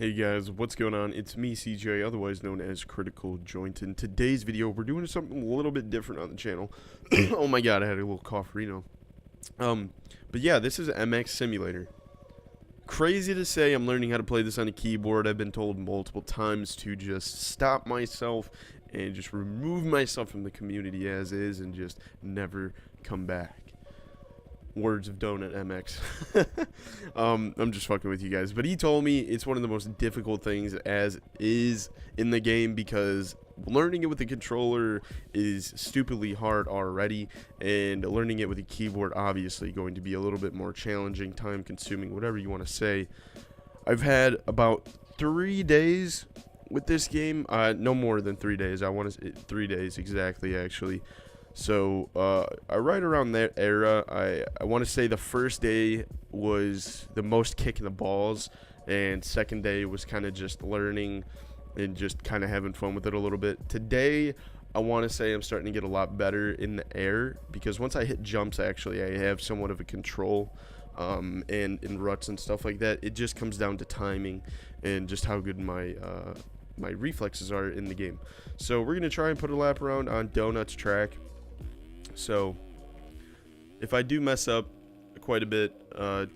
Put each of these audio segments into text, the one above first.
Hey guys, what's going on? It's me, CJ, otherwise known as Critical Joint. In today's video, we're doing something a little bit different on the channel. Oh my god, I had a little cough, Reno. But yeah, this is MX Simulator. Crazy to say, I'm learning how to play this on a keyboard. I've been told multiple times to just stop myself and just remove myself from the community as is and just never come back. Words of Donut MX. I'm just fucking with you guys, but he told me it's one of the most difficult things as is in the game because learning it with the controller is stupidly hard already, and learning it with a keyboard obviously going to be a little bit more challenging, time consuming, whatever you want to say. I've had about 3 days with this game, no more than 3 days. I want to 3 days exactly, actually. So right around that era, I want to say the first day was the most kicking the balls, and second day was kind of just learning and just kind of having fun with it a little bit. Today, I want to say I'm starting to get a lot better in the air, because once I hit jumps, actually, I have somewhat of a control, and in ruts and stuff like that. It just comes down to timing and just how good my reflexes are in the game. So we're going to try and put a lap around on Donut's track. So if I do mess up quite a bit,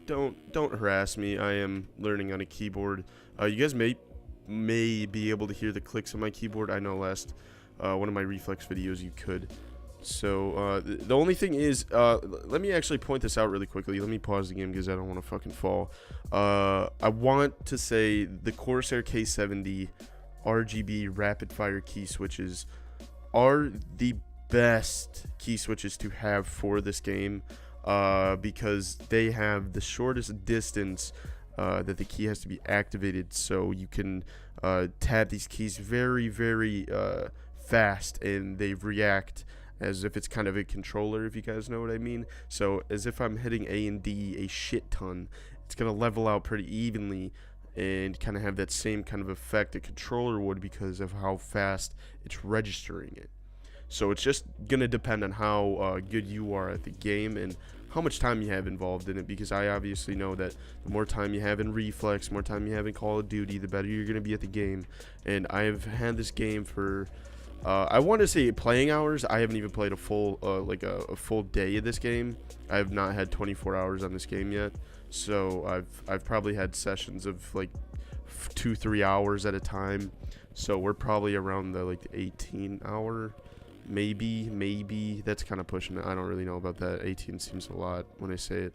don't harass me. I am learning on a keyboard. You guys may be able to hear the clicks on my keyboard. I know last one of my reflex videos you could. So the only thing is, let me actually point this out really quickly. Let me pause the game because I don't want to fucking fall. I want to say the Corsair K70 RGB rapid fire key switches are the best key switches to have for this game, because they have the shortest distance that the key has to be activated, so you can tap these keys very fast, and they react as if it's kind of a controller, if you guys know what I mean. So as if I'm hitting A and D a shit ton, it's gonna level out pretty evenly and kind of have that same kind of effect a controller would, because of how fast it's registering it. So it's just going to depend on how good you are at the game and how much time you have involved in it, because I obviously know that the more time you have in Reflex, more time you have in Call of Duty, the better you're going to be at the game. And I have had this game for, I want to say playing hours. I haven't even played a full, a full day of this game. I have not had 24 hours on this game yet. So I've probably had sessions of like 2-3 hours at a time. So we're probably around the 18 hour. Maybe that's kind of pushing it. I don't really know about that. 18 seems a lot when I say it.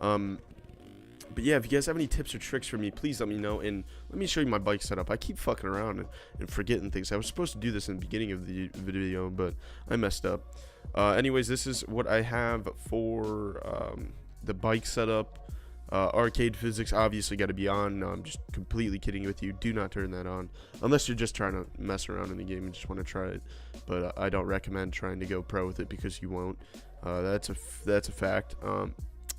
But yeah, if you guys have any tips or tricks for me, please let me know, and let me show you my bike setup. I keep fucking around and forgetting things. I was supposed to do this in the beginning of the video, but I messed up. Anyways, this is what I have for the bike setup. Arcade physics obviously got to be on. No, I'm just completely kidding with you. Do not turn that on unless you're just trying to mess around in the game and just want to try it. But I don't recommend trying to go pro with it, because you won't. That's a fact.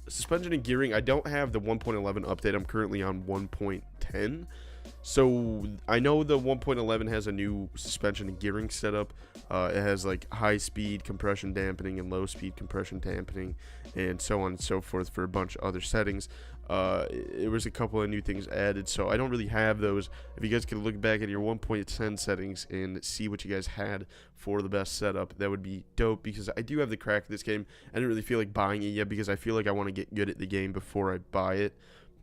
Suspension and gearing, I don't have the 1.11 update. I'm currently on 1.10. So I know the 1.11 has a new suspension and gearing setup. It has like high speed compression dampening and low speed compression dampening, and so on and so forth for a bunch of other settings. There was a couple of new things added, so I don't really have those. If you guys could look back at your 1.10 settings and see what you guys had for the best setup, that would be dope, because I do have the crack of this game. I didn't really feel like buying it yet, because I feel like I want to get good at the game before I buy it,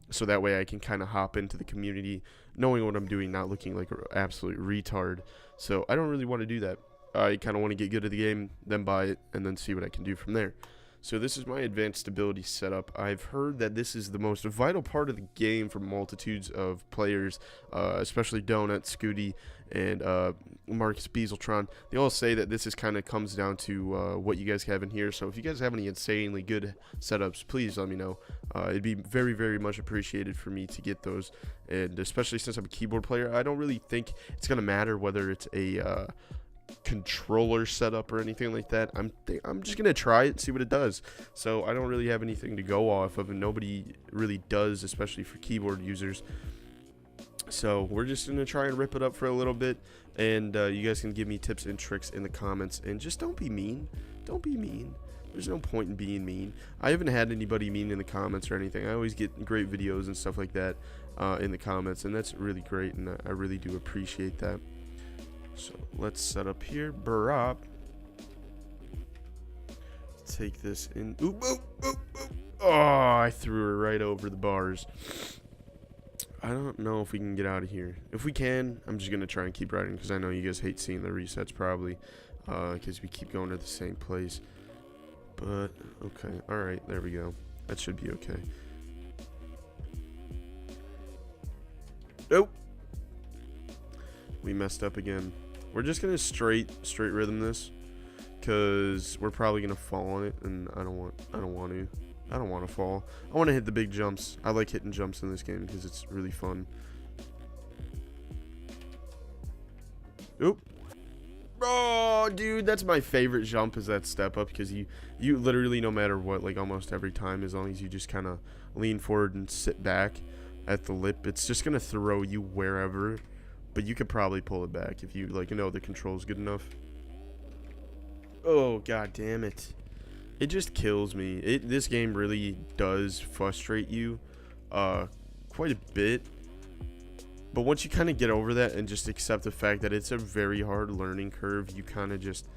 so that way I can kind of hop into the community knowing what I'm doing, not looking like an absolute retard. So I don't really want to do that. I kind of want to get good at the game, then buy it, and then see what I can do from there. So this is my advanced stability setup. I've heard that this is the most vital part of the game for multitudes of players, especially Donut, Scooty, and Marcus Beaseltron. They all say that this is kind of comes down to what you guys have in here. So if you guys have any insanely good setups, please let me know. It'd be very much appreciated for me to get those, and especially since I'm a keyboard player, I don't really think it's gonna matter whether it's a controller setup or anything like that. I'm just gonna try it, see what it does. So I don't really have anything to go off of, and nobody really does, especially for keyboard users. So we're just gonna try and rip it up for a little bit, and you guys can give me tips and tricks in the comments, and just don't be mean. There's no point in being mean. I haven't had anybody mean in the comments or anything. I always get great videos and stuff like that. in the comments, and that's really great, and I really do appreciate that. So let's set up here. Barop. Take this in. Oop, oop, oop, oop. Oh, I threw her right over the bars. I don't know if we can get out of here. If we can, I'm just going to try and keep riding, because I know you guys hate seeing the resets probably, because we keep going to the same place. But, okay. Alright, there we go. That should be okay. Nope. We messed up again. We're just going to straight rhythm this, because we're probably going to fall on it, and I don't want to fall. I want to hit the big jumps. I like hitting jumps in this game because it's really fun. Oop. Oh, dude, that's my favorite jump, is that step up, because you literally, no matter what, like almost every time, as long as you just kind of lean forward and sit back at the lip, it's just going to throw you wherever, but you could probably pull it back if you, like, the control's good enough. Oh, god damn it. It just kills me. This game really does frustrate you quite a bit. But once you kind of get over that and just accept the fact that it's a very hard learning curve, you kind of just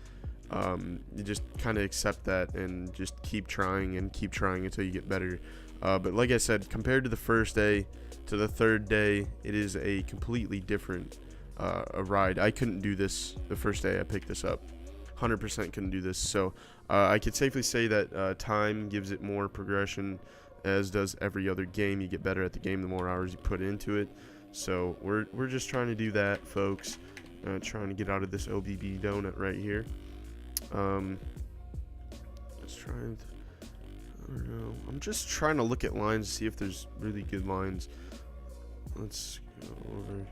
accept that and just keep trying until you get better. But like I said, compared to the first day to the third day, it is a completely different a ride. I couldn't do this the first day I picked this up. 100% couldn't do this. So I could safely say that time gives it more progression, as does every other game. You get better at the game the more hours you put into it. So we're just trying to do that, folks. Trying to get out of this OBB donut right here. Let's try and, I don't know. I'm just trying to look at lines to see if there's really good lines. Let's go over.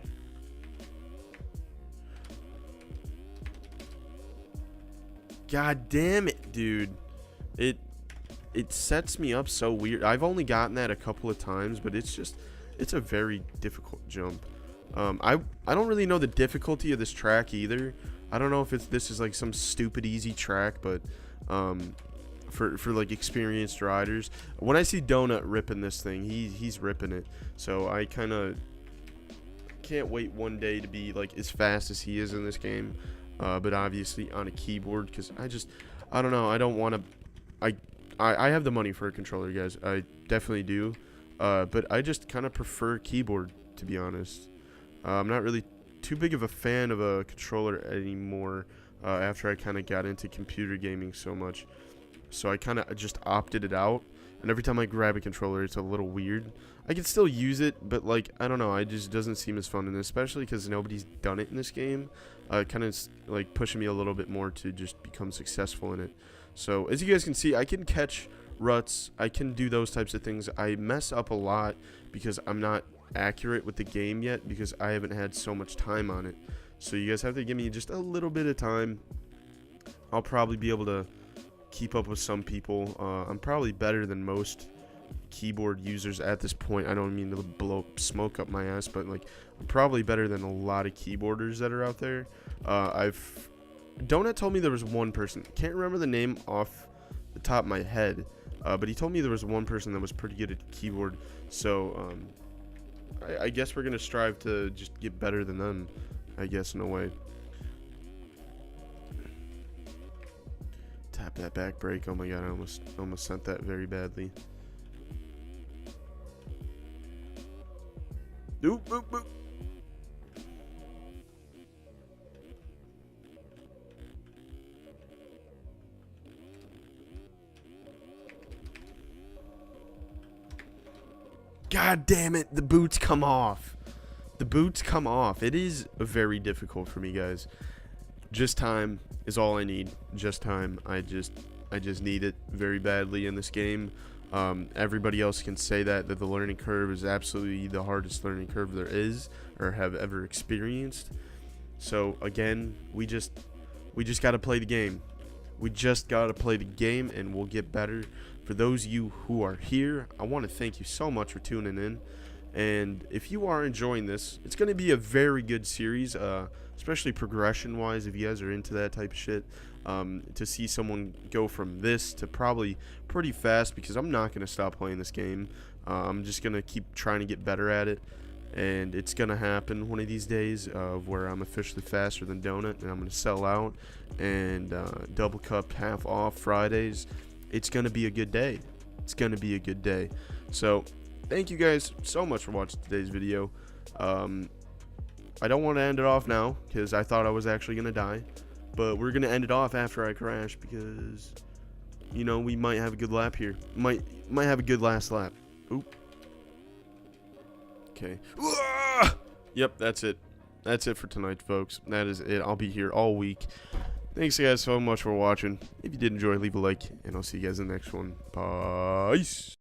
God damn it, dude. It sets me up so weird. I've only gotten that a couple of times, but it's a very difficult jump. I don't really know the difficulty of this track either. I don't know if this is like some stupid easy track, but for like experienced riders, when I see Donut ripping this thing, he's ripping it. So I kind of can't wait one day to be like as fast as he is in this game. But obviously on a keyboard, because I don't know, I don't want to, I have the money for a controller, guys, I definitely do, but I just kind of prefer keyboard, to be honest. I'm not really too big of a fan of a controller anymore, after I kind of got into computer gaming so much, so I kind of just opted it out, and every time I grab a controller, it's a little weird. I can still use it, but like, I don't know, it just doesn't seem as fun, and especially because nobody's done it in this game, kind of like pushing me a little bit more to just become successful in it. So as you guys can see, I can catch ruts, I can do those types of things. I mess up a lot because I'm not accurate with the game yet, because I haven't had so much time on it. So you guys have to give me just a little bit of time. I'll probably be able to keep up with some people. I'm probably better than most keyboard users at this point. I don't mean to blow smoke up my ass, but like, I'm probably better than a lot of keyboarders that are out there. Donut told me there was one person, can't remember the name off the top of my head, but he told me there was one person that was pretty good at keyboard. So I guess we're gonna strive to just get better than them, I guess, in a way. Tap that back brake. Oh my god, I almost sent that very badly. Oop, oop, oop. God damn it, the boots come off. The boots come off. It is very difficult for me, guys. Just time is all I need. Just time. I just need it very badly in this game. Everybody else can say that the learning curve is absolutely the hardest learning curve there is or have ever experienced. So again, we just got to play the game. We just got to play the game, and we'll get better. For those of you who are here, I want to thank you so much for tuning in. And if you are enjoying this, it's going to be a very good series, especially progression-wise, if you guys are into that type of shit. To see someone go from this to probably pretty fast, because I'm not going to stop playing this game. I'm just gonna keep trying to get better at it, and it's gonna happen one of these days where I'm officially faster than Donut, and I'm gonna sell out and double cup half off Fridays. It's gonna be a good day. It's gonna be a good day. So thank you guys so much for watching today's video. I don't want to end it off now because I thought I was actually gonna die, but we're gonna end it off after I crash because, you know, we might have a good lap here. Might have a good last lap. Oop. Okay. Yep, that's it. That's it for tonight, folks. That is it. I'll be here all week. Thanks, guys, so much for watching. If you did enjoy, leave a like, and I'll see you guys in the next one. Peace.